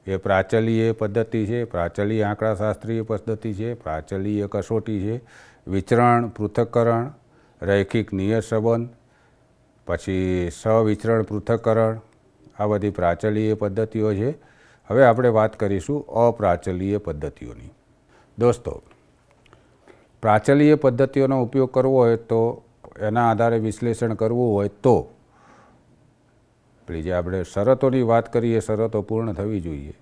એ પ્રાચલીય પદ્ધતિ છે, પ્રાચલીય આંકડાશાસ્ત્રીય પદ્ધતિ છે, પ્રાચલીય કસોટી છે. વિચરણ, પૃથક્કરણ, રૈખિક નિયત સંબંધ, પછી સવિચરણ પૃથક્કરણ, આ બધી પ્રાચલીય પદ્ધતિઓ છે. હવે આપણે વાત કરીશું અપ્રાચલીય પદ્ધતિઓની. દોસ્તો, પ્રાચલીય પદ્ધતિઓનો ઉપયોગ કરવો હોય તો એના આધારે વિશ્લેષણ કરવું હોય તો પેલી જે આપણે શરતોની વાત કરીએ, શરતો પૂર્ણ થવી જોઈએ.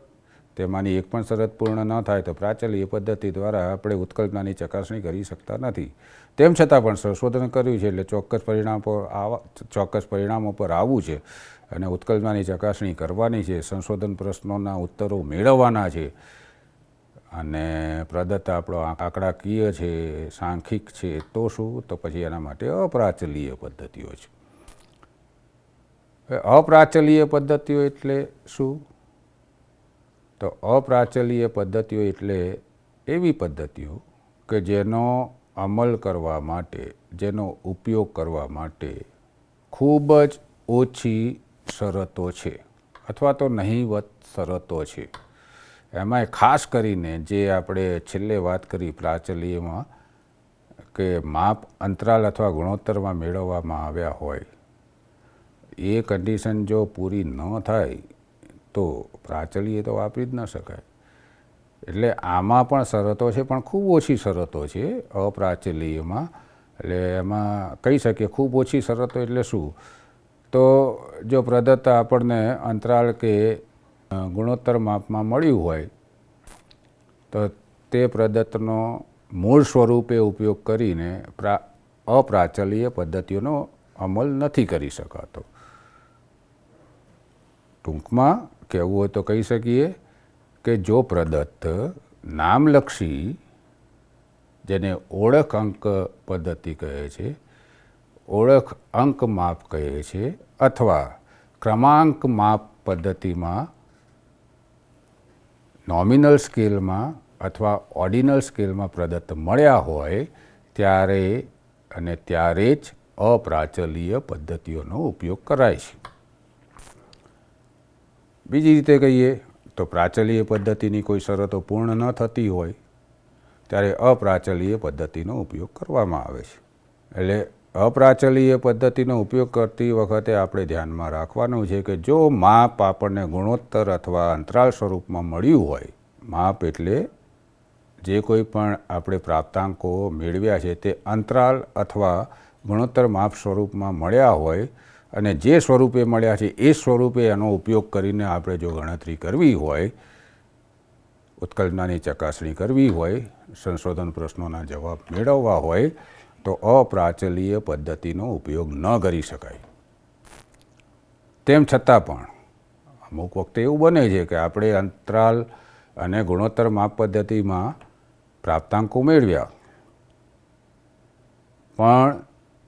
તેમાંની એક પણ શરત પૂર્ણ ન થાય તો પ્રાચલીય પદ્ધતિ દ્વારા આપણે ઉત્કલ્પનાની ચકાસણી કરી શકતા નથી. તેમ છતાં પણ સંશોધન કર્યું છે એટલે ચોક્કસ પરિણામો પર આવવું છે અને ઉત્કલ્પનાની ચકાસણી કરવાની છે, સંશોધન પ્રશ્નોના ઉત્તરો મેળવવાના છે અને પ્રદત્ત આપણો આંકડાકીય છે, સાંખ્યિક છે, તો શું? તો પછી એના માટે અપ્રાચલીય પદ્ધતિઓ છે. અપ્રાચલીય પદ્ધતિઓ એટલે શું? તો અપ્રાચલીય પદ્ધતિઓ એટલે એવી પદ્ધતિઓ કે જેનો અમલ કરવા માટે, જેનો ઉપયોગ કરવા માટે ખૂબ જ ઓછી શરતો છે અથવા તો નહીવત શરતો છે. એમાંય ખાસ કરીને જે આપણે છેલ્લે વાત કરી પ્રાચલીયમાં કે માપ અંતરાલ અથવા ગુણોત્તરમાં મેળવવામાં આવ્યા હોય, એ કન્ડિશન જો પૂરી ન થાય તો પ્રાચલીય તો વાપરી જ ન શકાય. એટલે આમાં પણ શરતો છે પણ ખૂબ ઓછી શરતો છે અપ્રાચલીયમાં. એટલે એમાં કહી શકીએ ખૂબ ઓછી શરતો એટલે શું? તો જો પ્રદત્ત આપણને અંતરાલ કે ગુણોત્તર માપમાં મળ્યું હોય તો તે પ્રદત્તનો મૂળ સ્વરૂપે ઉપયોગ કરીને અપ્રાચલીય પદ્ધતિઓનો અમલ નથી કરી શકાતો. ટૂંકમાં કહેવું હોય તો કહી શકીએ કે જો પ્રદત્ત નામલક્ષી, જેને ઓળખ અંક પદ્ધતિ કહે છે, ઓળખ અંક માપ કહે છે, અથવા ક્રમાંક માપ પદ્ધતિમાં નોમિનલ સ્કેલમાં અથવા ઓર્ડિનલ સ્કેલમાં પ્રદત્ત મળ્યા હોય ત્યારે જ અપ્રાચલીય પદ્ધતિઓનો ઉપયોગ કરાય છે. બીજી રીતે કહીએ તો પ્રાચલીય પદ્ધતિની કોઈ શરતો પૂર્ણ ન થતી હોય ત્યારે અપ્રાચલીય પદ્ધતિનો ઉપયોગ કરવામાં આવે છે. એટલે અપ્રાચલીય પદ્ધતિનો ઉપયોગ કરતી વખતે આપણે ધ્યાનમાં રાખવાનું છે કે જો માપ આપણને ગુણોત્તર અથવા અંતરાલ સ્વરૂપમાં મળ્યું હોય, માપ એટલે જે કોઈ પણ આપણે પ્રાપ્તાંકો મેળવ્યા છે તે અંતરાલ અથવા ગુણોત્તર માપ સ્વરૂપમાં મળ્યા હોય અને જે સ્વરૂપે મળ્યા છે એ સ્વરૂપે એનો ઉપયોગ કરીને આપણે જો ગણતરી કરવી હોય, ઉત્કલ્પનાની ચકાસણી કરવી હોય, સંશોધન પ્રશ્નોના જવાબ મેળવવા હોય તો અપ્રાચલીય પદ્ધતિનો ઉપયોગ ન કરી શકાય. તેમ છતાં પણ અમુક વખતે એવું બને છે કે આપણે અંતરાલ અને ગુણોત્તર માપ પદ્ધતિમાં પ્રાપ્તાંકો મેળવ્યા પણ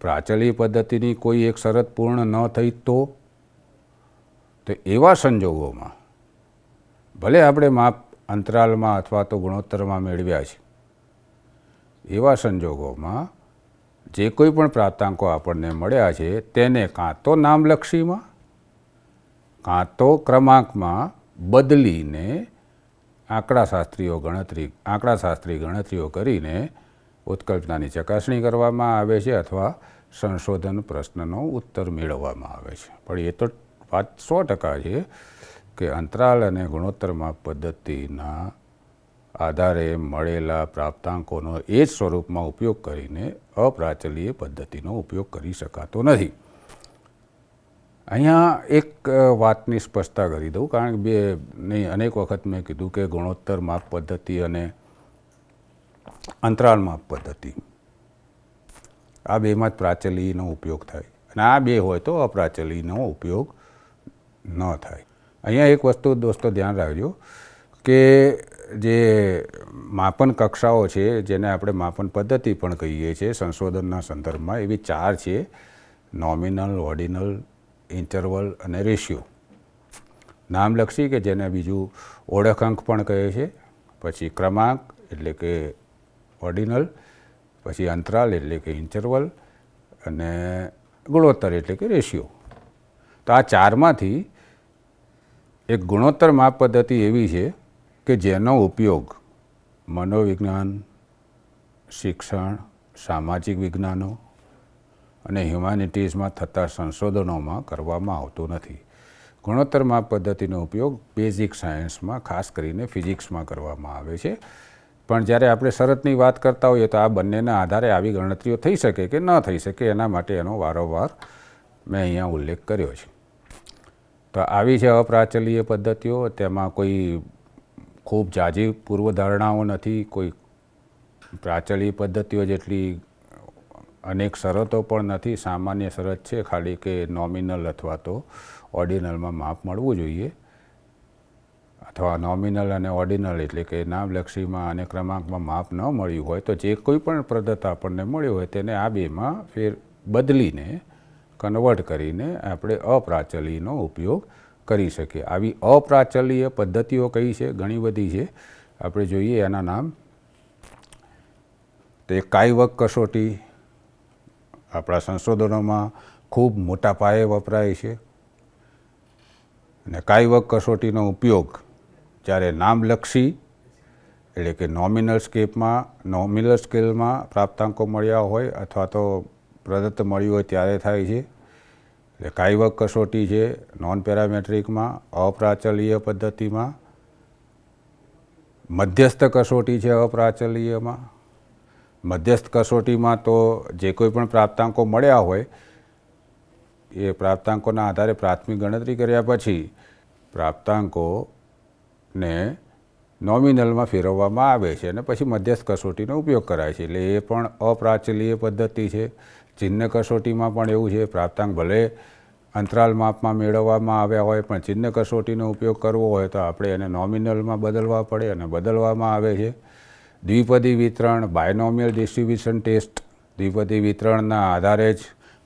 પ્રાચલીય પદ્ધતિની કોઈ એક શરત પૂર્ણ ન થઈ તો એવા સંજોગોમાં ભલે આપણે માપ અંતરાલમાં અથવા તો ગુણોત્તરમાં મેળવ્યા છે, એવા સંજોગોમાં જે કોઈ પણ પ્રાપ્તાંકો આપણને મળ્યા છે તેને કાં તો નામલક્ષીમાં કાં તો ક્રમાંકમાં બદલીને આંકડાશાસ્ત્રી ગણતરીઓ કરીને ઉત્કલ્પનાની ચકાસણી કરવામાં આવે છે અથવા સંશોધન પ્રશ્નનો ઉત્તર મેળવવામાં આવે છે. પણ એ તો વાત 100% છે કે અંતરાલ અને ગુણોત્તર માપ પદ્ધતિના આધારે મળેલા પ્રાપ્તાંકોનો એ જ સ્વરૂપમાં ઉપયોગ કરીને અપ્રાચલીય પદ્ધતિનો ઉપયોગ કરી શકાતો નથી. અહીંયા એક વાતની સ્પષ્ટતા કરી દઉં, કારણ કે અનેક વખત મેં કીધું કે ગુણોત્તર માપ પદ્ધતિ અને અંતરાલ માપ પદ્ધતિ આ બેમાં જ પ્રાચલીનો ઉપયોગ થાય અને આ બે હોય તો અપ્રાચલીનો ઉપયોગ ન થાય. અહીંયા એક વસ્તુ દોસ્તો ધ્યાન રાખજો કે જે માપન કક્ષાઓ છે, જેને આપણે માપન પદ્ધતિ પણ કહીએ છીએ સંશોધનના સંદર્ભમાં, એવી 4 છે: નોમિનલ, ઓર્ડિનલ, ઇન્ટરવલ અને રેશિયો. નામલક્ષી કે જેને બીજું ઓળખાંક પણ કહે છે, પછી ક્રમાંક એટલે કે ઓર્ડિનલ, પછી અંતરાલ એટલે કે ઇન્ટરવલ અને ગુણોત્તર એટલે કે રેશિયો. તો આ 4માંથી એક ગુણોત્તર માપ પદ્ધતિ એવી છે કે જેનો ઉપયોગ મનોવિજ્ઞાન, શિક્ષણ, સામાજિક વિજ્ઞાનો અને હ્યુમેનિટીઝમાં થતા સંશોધનોમાં કરવામાં આવતો નથી. ગુણોત્તર માપ પદ્ધતિનો ઉપયોગ બેઝિક સાયન્સમાં, ખાસ કરીને ફિઝિક્સમાં કરવામાં આવે છે. પણ જ્યારે આપણે શરતની વાત કરતા હોઈએ તો આ બંનેના આધારે આવી ગણતરીઓ થઈ શકે કે ન થઈ શકે, એના માટે એનો વારંવાર મેં અહીંયા ઉલ્લેખ કર્યો છે. તો આવી છે અપ્રાચલીય પદ્ધતિઓ. તેમાં કોઈ ખૂબ ઝાઝી પૂર્વધારણાઓ નથી, કોઈ પ્રાચલીય પદ્ધતિઓ જેટલી અનેક શરતો પણ નથી. સામાન્ય શરત છે ખાલી કે નોમિનલ અથવા તો ઓર્ડિનલમાં માપ મળવું જોઈએ, અથવા નોમિનલ અને ઓર્ડિનલ એટલે કે નામલક્ષીમાં અને ક્રમાંકમાં માપ ન મળ્યું હોય તો જે કોઈ પણ પ્રદત્ત આપણને મળ્યો હોય તેને આ બેમાં બદલીને કન્વર્ટ કરીને આપણે અપ્રાચલીનો ઉપયોગ કરી શકીએ. આવી અપ્રાચલીય પદ્ધતિઓ કઈ છે? ઘણી બધી છે. આપણે જોઈએ એના નામ. તો એક કાયવક કસોટી આપણા સંશોધનોમાં ખૂબ મોટા પાયે વપરાય છે. અને કાયવક કસોટીનો ઉપયોગ જ્યારે નામલક્ષી એટલે કે નોમિનલ સ્કેલમાં પ્રાપ્તાંકો મળ્યા હોય અથવા તો પ્રદત્ત મળ્યું હોય ત્યારે થાય છે. એટલે કાયવક કસોટી છે નોન પેરામેટ્રિકમાં. અપ્રાચલીય પદ્ધતિમાં મધ્યસ્થ કસોટી છે અપ્રાચલીયમાં. મધ્યસ્થ કસોટીમાં તો જે કોઈ પણ પ્રાપ્તાંકો મળ્યા હોય એ પ્રાપ્તાંકોના આધારે પ્રાથમિક ગણતરી કર્યા પછી પ્રાપ્તાંકોને નોમિનલમાં ફેરવવામાં આવે છે અને પછી મધ્યસ્થ કસોટીનો ઉપયોગ કરાય છે. એટલે એ પણ અપ્રાચલીય પદ્ધતિ છે. ચિહ્ન કસોટીમાં પણ એવું છે. પ્રાપ્તાંક ભલે અંતરાલ માપમાં મેળવવામાં આવ્યા હોય પણ ચિહ્ન કસોટીનો ઉપયોગ કરવો હોય તો આપણે એને નોમિનલમાં બદલવા પડે અને બદલવામાં આવે છે. દ્વિપદી વિતરણ, બાયનોમિયલ ડિસ્ટ્રીબ્યુશન ટેસ્ટ, દ્વિપદી વિતરણના આધારે જ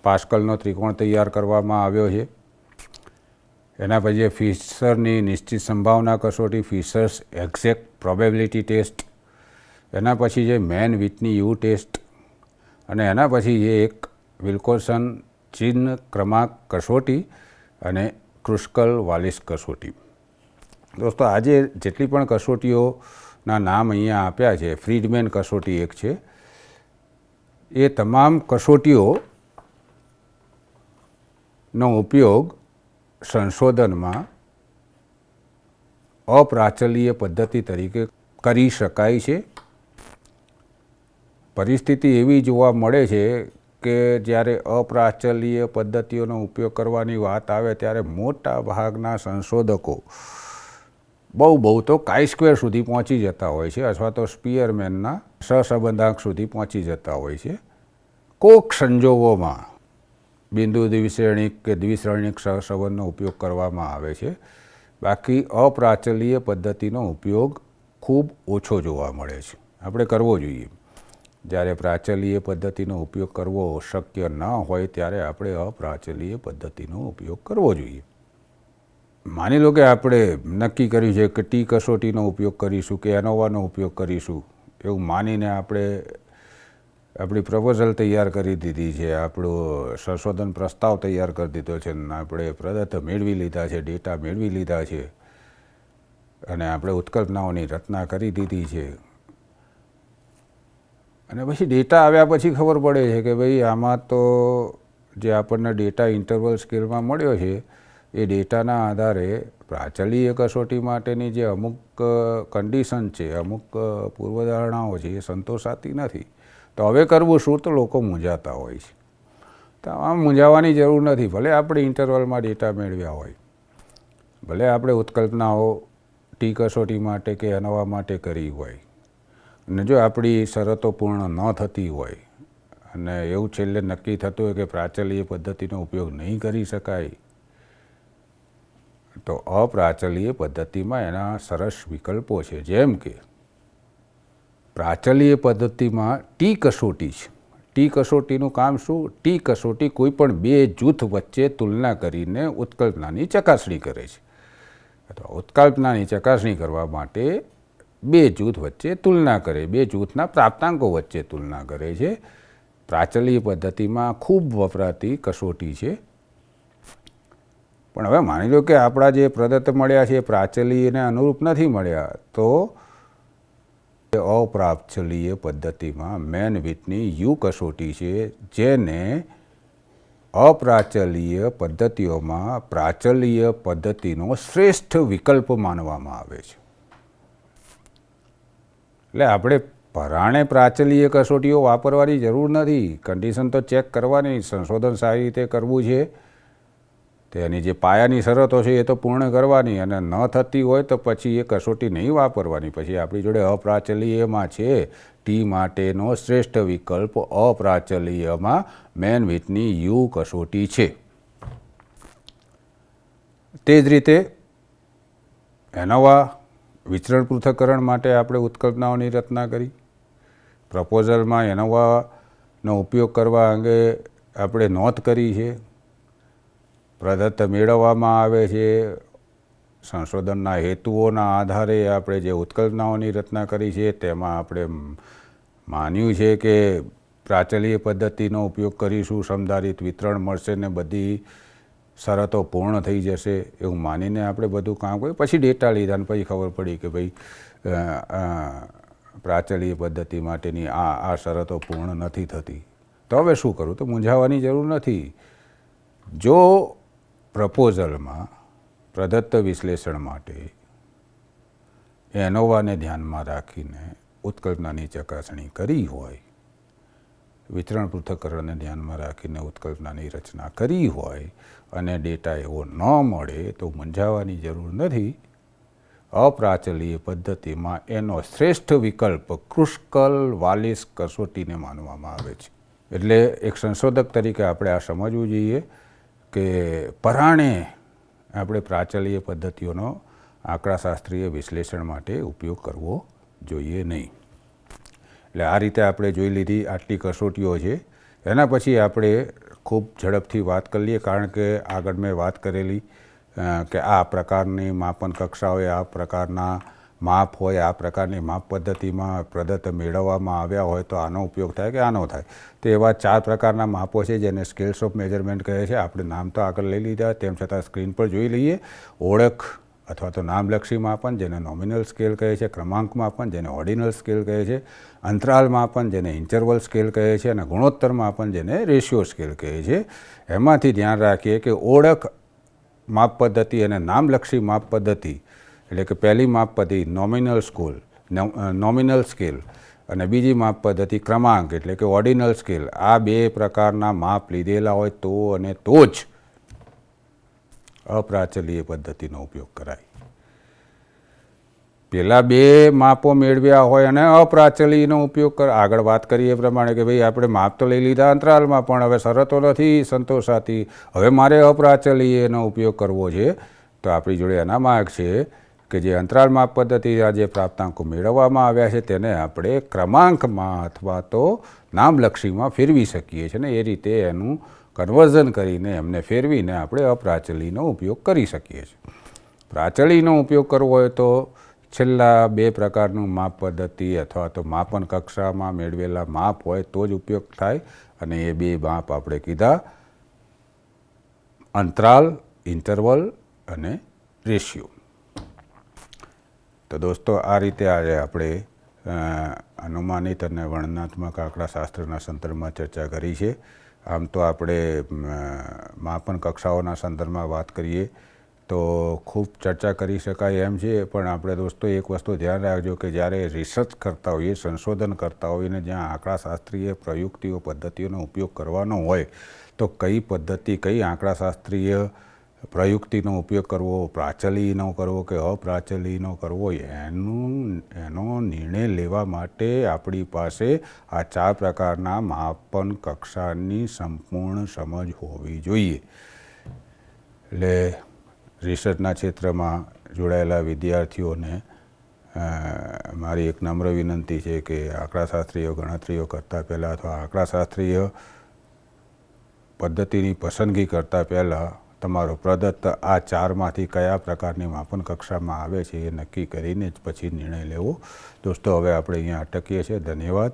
પાસ્કલનો ત્રિકોણ તૈયાર કરવામાં આવ્યો છે. એના પછી ફિશરની નિશ્ચિત સંભાવના કસોટી, ફિશર્સ એક્ઝેક્ટ પ્રોબેબિલિટી ટેસ્ટ, એના પછી જે મેન વિટની યુ ટેસ્ટ, અને એના પછી જે એક વિલ્કોસન ચિહ્ન ક્રમાંક કસોટી અને ક્રુસ્કલ વાલિસ કસોટી. દોસ્તો, આજે જેટલી પણ કસોટીઓના નામ અહીંયા આપ્યા છે, ફ્રીડમેન કસોટી એક છે, એ તમામ કસોટીઓનો ઉપયોગ સંશોધનમાં અપ્રાચલીય પદ્ધતિ તરીકે કરી શકાય છે. પરિસ્થિતિ એવી જોવા મળે છે કે જ્યારે અપ્રાચલીય પદ્ધતિઓનો ઉપયોગ કરવાની વાત આવે ત્યારે મોટા ભાગના સંશોધકો બહુ તો કાઈ-સ્ક્વેર સુધી પહોંચી જતા હોય છે, અથવા તો સ્પીયરમેનના સહસંબંધાંક સુધી પહોંચી જતા હોય છે. કોક સંજોગોમાં બિંદુ દ્વિશ્રેણિક કે દ્વિશ્રેણિક સહસંબંધનો ઉપયોગ કરવામાં આવે છે. બાકી અપ્રાચલીય પદ્ધતિનો ઉપયોગ ખૂબ ઓછો જોવા મળે છે. આપણે કરવો જોઈએ. જ્યારે પ્રાચલીય પદ્ધતિનો ઉપયોગ કરવો શક્ય ન હોય ત્યારે આપણે અપ્રાચલીય પદ્ધતિનો ઉપયોગ કરવો જોઈએ. માની લો કે આપણે નક્કી કર્યું છે કે ટી કસોટીનો ઉપયોગ કરીશું કે એનોવાનો ઉપયોગ કરીશું, એવું માનીને આપણે આપણી પ્રપોઝલ તૈયાર કરી દીધી છે, આપણો સંશોધન પ્રસ્તાવ તૈયાર કરી દીધો છે, આપણે પદાર્થ મેળવી લીધા છે, ડેટા મેળવી લીધા છે, અને આપણે ઉત્કલ્પનાઓની રચના કરી દીધી છે. અને પછી ડેટા આવ્યા પછી ખબર પડે છે કે ભાઈ આમાં તો જે આપણને ડેટા ઇન્ટરવલ સ્કેલમાં મળ્યો છે એ ડેટાના આધારે પ્રાચલીય કસોટી માટેની જે અમુક કન્ડિશન છે, અમુક પૂર્વધારણાઓ છે, એ સંતોષાતી નથી. તો હવે કરવું શું? તો લોકો મૂંઝાતા હોય છે. તો આમ મૂંઝાવાની જરૂર નથી. ભલે આપણે ઇન્ટરવલમાં ડેટા મેળવ્યા હોય, ભલે આપણે ઉત્કલ્પનાઓ ટી કસોટી માટે કે એનોવા માટે કરી હોય, અને જો આપણી શરતો પૂર્ણ ન થતી હોય અને એવું છેલ્લે નક્કી થતું હોય કે પ્રાચલીય પદ્ધતિનો ઉપયોગ નહીં કરી શકાય, તો અપ્રાચલીય પદ્ધતિમાં એના સરસ વિકલ્પો છે. જેમ કે પ્રાચલીય પદ્ધતિમાં ટી કસોટી છે. ટી કસોટીનું કામ શું? ટી કસોટી કોઈ પણ બે જૂથ વચ્ચે તુલના કરીને ઉત્કલ્પનાની ચકાસણી કરે છે, અથવા ઉત્કલ્પનાની ચકાસણી કરવા માટે બે જૂથ વચ્ચે તુલના કરે, બે જૂથના પ્રાપ્તાંકો વચ્ચે તુલના કરે છે. પ્રાચલીય પદ્ધતિમાં ખૂબ વપરાતી કસોટી છે. પણ હવે માની લો કે આપણા જે પ્રદત્ત મળ્યા છે એ પ્રાચલીયને અનુરૂપ નથી મળ્યા, તો અપ્રાચલીય પદ્ધતિમાં મેન વિટની યુ કસોટી છે, જેને અપ્રાચલીય પદ્ધતિઓમાં પ્રાચલીય પદ્ધતિનો શ્રેષ્ઠ વિકલ્પ માનવામાં આવે છે. એટલે આપણે પરાણે પ્રાચલીય કસોટીઓ વાપરવાની જરૂર નથી. કન્ડિશન તો ચેક કરવાની, સંશોધન સારી રીતે કરવું છે, તેની જે પાયાની શરતો છે એ તો પૂર્ણ કરવાની, અને ન થતી હોય તો પછી એ કસોટી નહીં વાપરવાની. પછી આપણી જોડે અપ્રાચલીયમાં છે ટી માટેનો શ્રેષ્ઠ વિકલ્પ અપ્રાચલીયમાં મેન વિટની યુ કસોટી છે. તે જ રીતે એનોવા વિચરણ પૃથ્થકરણ માટે આપણે ઉત્કલ્પનાઓની રચના કરી. પ્રપોઝલમાં એનોવાનો ઉપયોગ કરવા અંગે આપણે નોંધ કરી છે. પ્રદત્ત મેળવવામાં આવે છે. સંશોધનના હેતુઓના આધારે આપણે જે ઉત્કલ્પનાઓની રચના કરી છે તેમાં આપણે માન્યું છે કે પ્રાચલીય પદ્ધતિનો ઉપયોગ કરીશું, સમધારિત વિતરણ મળશે ને બધી શરતો પૂર્ણ થઈ જશે, એવું માનીને આપણે બધું કામ કર્યું. પછી ડેટા લીધા અને પછી ખબર પડી કે ભાઈ પ્રાચલીય પદ્ધતિ માટેની આ શરતો પૂર્ણ નથી થતી. તો હવે શું કરવું? તો મૂંઝાવાની જરૂર નથી. જો પ્રપોઝલમાં પ્રદત્ત વિશ્લેષણ માટે એનોવાને ધ્યાનમાં રાખીને ઉત્કલ્પનાની ચકાસણી કરી હોય, વિતરણ પૃથ્થકરણને ધ્યાનમાં રાખીને ઉત્કલ્પનાની રચના કરી હોય અને ડેટા એવો ન મળે, તો મૂંઝાવાની જરૂર નથી. અપ્રાચલીય પદ્ધતિમાં એનો શ્રેષ્ઠ વિકલ્પ ક્રુસ્કલ વાલિસ કસોટીને માનવામાં આવે છે. એટલે એક સંશોધક તરીકે આપણે આ સમજવું જોઈએ કે પરાણે આપણે પ્રાચલીય પદ્ધતિઓનો આંકડાશાસ્ત્રીય વિશ્લેષણ માટે ઉપયોગ કરવો જોઈએ નહીં. એટલે આ રીતે આપણે જોઈ લીધી આટલી કસોટીઓ છે. એના પછી આપણે ખૂબ ઝડપથી વાત કરી લઈએ, કારણ કે આગળ મેં વાત કરેલી કે આ પ્રકારની માપન કક્ષા હોય, આ પ્રકારના માપ હોય, આ પ્રકારની માપ પદ્ધતિમાં પ્રદત્ત મેળવવામાં આવ્યા હોય તો આનો ઉપયોગ થાય કે આનો થાય. તો એવા 4 પ્રકારના માપો છે જેને સ્કેલ્સ ઓફ મેજરમેન્ટ કહે છે. આપણે નામ તો આગળ લઈ લીધા, તેમ છતાં સ્ક્રીન પર જોઈ લઈએ. ઓળખ અથવા તો નામલક્ષી માપન જેને નોમિનલ સ્કેલ કહે છે, ક્રમાંક માપન જેને ઓર્ડિનલ સ્કેલ કહે છે, અંતરાલ માપન જેને ઇન્ટરવલ સ્કેલ કહે છે અને ગુણોત્તર માપન જેને રેશિયો સ્કેલ કહે છે. એમાંથી ધ્યાન રાખીએ કે ઓળખ માપ પદ્ધતિ અને નામલક્ષી માપ પદ્ધતિ એટલે કે પહેલી માપ પદ્ધતિ નોમિનલ સ્કેલ અને બીજી માપ પદ્ધતિ ક્રમાંક એટલે કે ઓર્ડિનલ સ્કેલ, આ 2 પ્રકારના માપ લીધેલા હોય તો અને તો જ અપ્રાચલીય પદ્ધતિનો ઉપયોગ કરાય. પેલા 2 માપો મેળવ્યા હોય અને અપ્રાચલીનો ઉપયોગ આગળ વાત કરીએ એ પ્રમાણે કે ભાઈ આપણે માપ તો લઈ લીધા અંતરાલમાં પણ હવે શરતો નથી સંતોષાતી, હવે મારે અપ્રાચલીયનો ઉપયોગ કરવો છે. તો આપણી જોડે એના માર્ગ છે કે જે અંતરાલ માપ પદ્ધતિના જે પ્રાપ્તાંકો મેળવવામાં આવ્યા છે તેને આપણે ક્રમાંકમાં અથવા તો નામલક્ષીમાં ફેરવી શકીએ છીએ ને એ રીતે એનું કન્વર્ઝન કરીને એમને ફેરવીને આપણે અપ્રાચલીનો ઉપયોગ કરી શકીએ છીએ. પ્રાચલીનો ઉપયોગ કરવો હોય તો છેલ્લા 2 પ્રકારનું માપ પદ્ધતિ અથવા તો માપન કક્ષામાં મેળવેલા માપ હોય તો જ ઉપયોગ થાય અને એ 2 માપ આપણે કીધા અંતરાલ, ઇન્ટરવલ અને રેશિયો. તો દોસ્તો આ રીતે આજે આપણે અનુમાનિત અને વર્ણનાત્મક આંકડાશાસ્ત્રના સંદર્ભમાં ચર્ચા કરી છે. આમ તો આપણે માપન કક્ષાઓના સંદર્ભમાં વાત કરીએ તો ખૂબ ચર્ચા કરી શકાય એમ છે, પણ આપણે દોસ્તો એક વસ્તુ ધ્યાન રાખજો કે જ્યારે રિસર્ચ કરતા હોઈએ, સંશોધન કરતા હોઈએ ને જ્યાં આંકડાશાસ્ત્રીય પ્રયુક્તિઓ પદ્ધતિઓનો ઉપયોગ કરવાનો હોય તો કઈ પદ્ધતિ, કઈ આંકડાશાસ્ત્રીય પ્રયુક્તિનો ઉપયોગ કરવો, પ્રાચલીનો કરવો કે અપ્રાચલીનો કરવો એનો નિર્ણય લેવા માટે આપણી પાસે આ 4 પ્રકારના માપન કક્ષાની સંપૂર્ણ સમજ હોવી જોઈએ. એટલે રિસર્ચના ક્ષેત્રમાં જોડાયેલા વિદ્યાર્થીઓને મારી એક નમ્ર વિનંતી છે કે આંકડાશાસ્ત્રીય ગણતરીઓ કરતાં પહેલાં અથવા આંકડાશાસ્ત્રીય પદ્ધતિની પસંદગી કરતાં પહેલાં તમારો પ્રદત્ત આ 4માંથી કયા પ્રકારની માપન કક્ષામાં આવે છે એ નક્કી કરીને જ પછી નિર્ણય લેવો. દોસ્તો હવે આપણે અહીંયા અટકીએ છીએ. ધન્યવાદ.